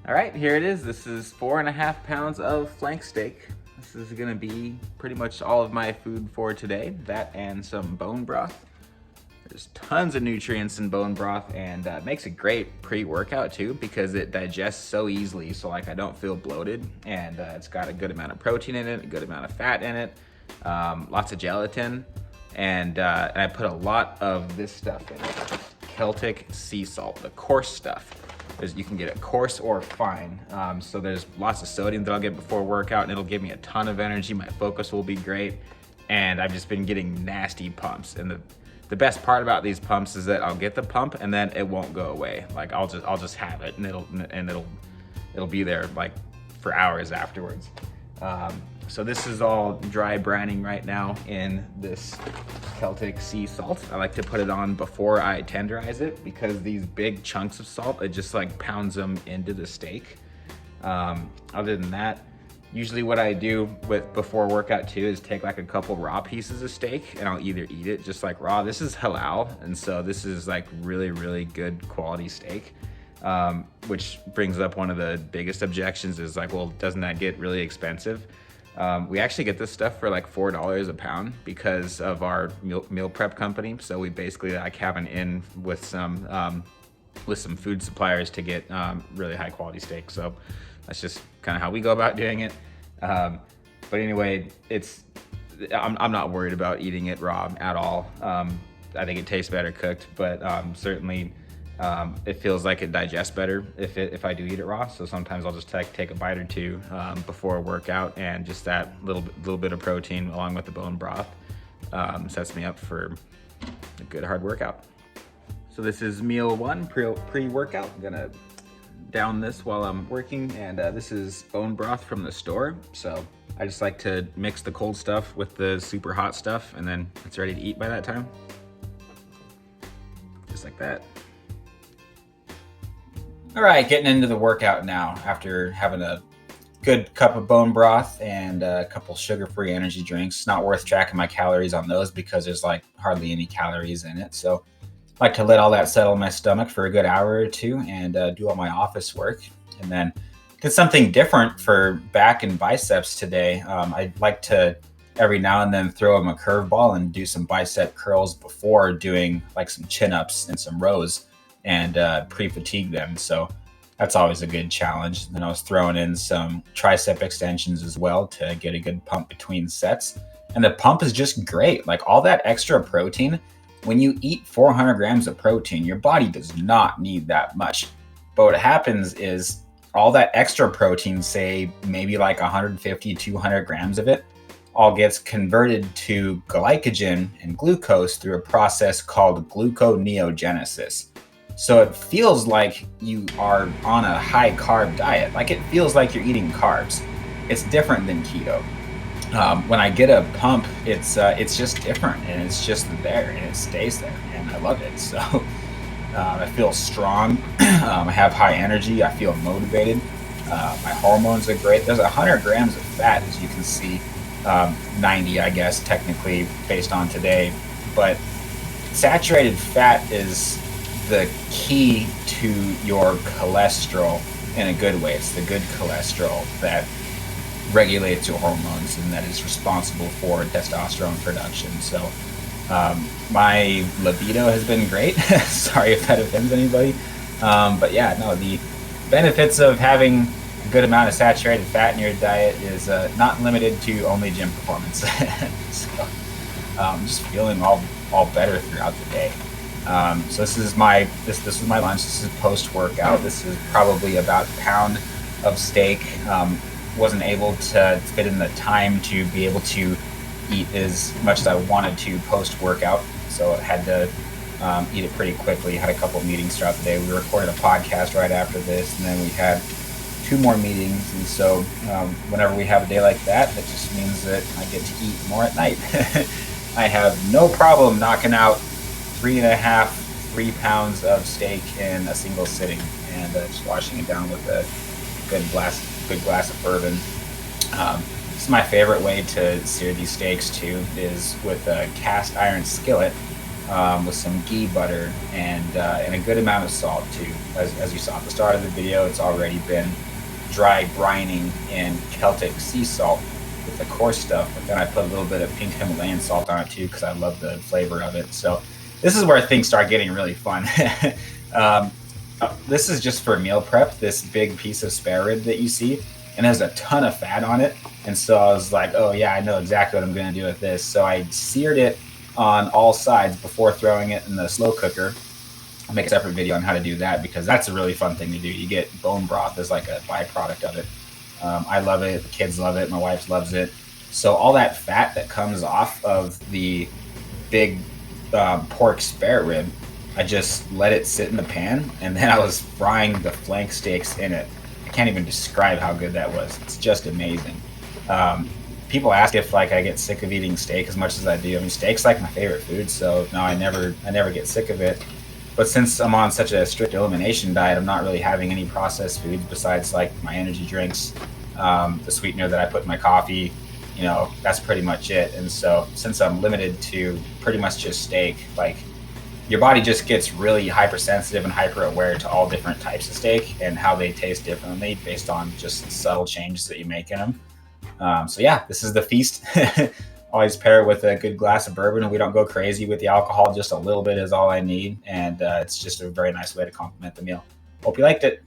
All right, here it is. This is 4.5 pounds of flank steak. This is gonna be pretty much all of my food for today. That and some bone broth. There's tons of nutrients in bone broth, and makes a great pre-workout too because it digests so easily. So like I don't feel bloated, and it's got a good amount of protein in it, a good amount of fat in it, lots of gelatin, and I put a lot of this stuff in it. Celtic sea salt, the coarse stuff. You can get it coarse or fine. So there's lots of sodium that I'll get before workout, and it'll give me a ton of energy. My focus will be great, and I've just been getting nasty pumps. And the best part about these pumps is that I'll get the pump and then it won't go away. Like I'll just have it, and it'll be there like for hours afterwards. So this is all dry brining right now in this Celtic sea salt. I like to put it on before I tenderize it because these big chunks of salt, it just like pounds them into the steak. Other than that, usually what I do before workout too is take like a couple raw pieces of steak and I'll either eat it just like raw. This is halal, and so this is like really, really good quality steak. Which brings up one of the biggest objections is like, well, doesn't that get really expensive? We actually get this stuff for like $4 a pound because of our meal prep company. So we basically like have an in with some food suppliers to get really high quality steak. So that's just kind of how we go about doing it. But anyway, I'm not worried about eating it raw at all. I think it tastes better cooked, but certainly it feels like it digests better if I do eat it raw. So sometimes I'll just take a bite or two before a workout, and just that little bit of protein along with the bone broth sets me up for a good hard workout. So this is meal one, pre-workout. I'm gonna down this while I'm working, and this is bone broth from the store. So I just like to mix the cold stuff with the super hot stuff, and then it's ready to eat by that time. Just like that. All right, getting into the workout now after having a good cup of bone broth and a couple sugar-free energy drinks. Not worth tracking my calories on those because there's like hardly any calories in it. So I like to let all that settle in my stomach for a good hour or two and do all my office work. And then did something different for back and biceps today. I'd like to every now and then throw them a curveball and do some bicep curls before doing like some chin-ups and some rows and pre-fatigue them. So that's always a good challenge. Then I was throwing in some tricep extensions as well to get a good pump between sets. And the pump is just great. Like all that extra protein, when you eat 400 grams of protein, your body does not need that much. But what happens is all that extra protein, say maybe like 150, 200 grams of it, all gets converted to glycogen and glucose through a process called gluconeogenesis. So it feels like you are on a high carb diet. Like it feels like you're eating carbs. It's different than keto. When I get a pump, it's just different, and it's just there and it stays there, and I love it. So I feel strong. I have high energy. I feel motivated. My hormones are great. There's 100 grams of fat, as you can see, 90, I guess, technically based on today. But saturated fat is the key to your cholesterol in a good way. It's the good cholesterol that regulates your hormones and that is responsible for testosterone production. So my libido has been great. Sorry if that offends anybody. But yeah, no, the benefits of having a good amount of saturated fat in your diet is not limited to only gym performance. So just feeling all better throughout the day. So this is my lunch. This is post-workout. This is probably about a pound of steak. Wasn't able to fit in the time to be able to eat as much as I wanted to post-workout. So I had to eat it pretty quickly. Had a couple meetings throughout the day. We recorded a podcast right after this, and then we had 2 more meetings. And so whenever we have a day like that, that just means that I get to eat more at night. I have no problem knocking out 3 pounds of steak in a single sitting, and just washing it down with a good glass of bourbon. This is my favorite way to sear these steaks too, is with a cast iron skillet. with some ghee butter and a good amount of salt too. As you saw at the start of the video, it's already been dry brining in Celtic sea salt with the coarse stuff, but then I put a little bit of pink Himalayan salt on it too because I love the flavor of it. So this is where things start getting really fun. This is just for meal prep, this big piece of spare rib that you see, and it has a ton of fat on it. And so I was like, oh yeah, I know exactly what I'm going to do with this. So I seared it on all sides before throwing it in the slow cooker. I'll make a separate video on how to do that because that's a really fun thing to do. You get bone broth as like a byproduct of it. I love it. The kids love it. My wife loves it. So all that fat that comes off of the big pork spare rib, I just let it sit in the pan, and then I was frying the flank steaks in it. I can't even describe how good that was. It's just amazing. People ask if like I get sick of eating steak as much as I do. I mean, steak's like my favorite food, so no, I never get sick of it. But since I'm on such a strict elimination diet, I'm not really having any processed foods besides like my energy drinks, the sweetener that I put in my coffee. You know, that's pretty much it. And so since I'm limited to pretty much just steak, like your body just gets really hypersensitive and hyper aware to all different types of steak and how they taste differently based on just subtle changes that you make in them. So yeah, this is the feast. Always pair it with a good glass of bourbon, and we don't go crazy with the alcohol. Just a little bit is all I need. And it's just a very nice way to complement the meal. Hope you liked it.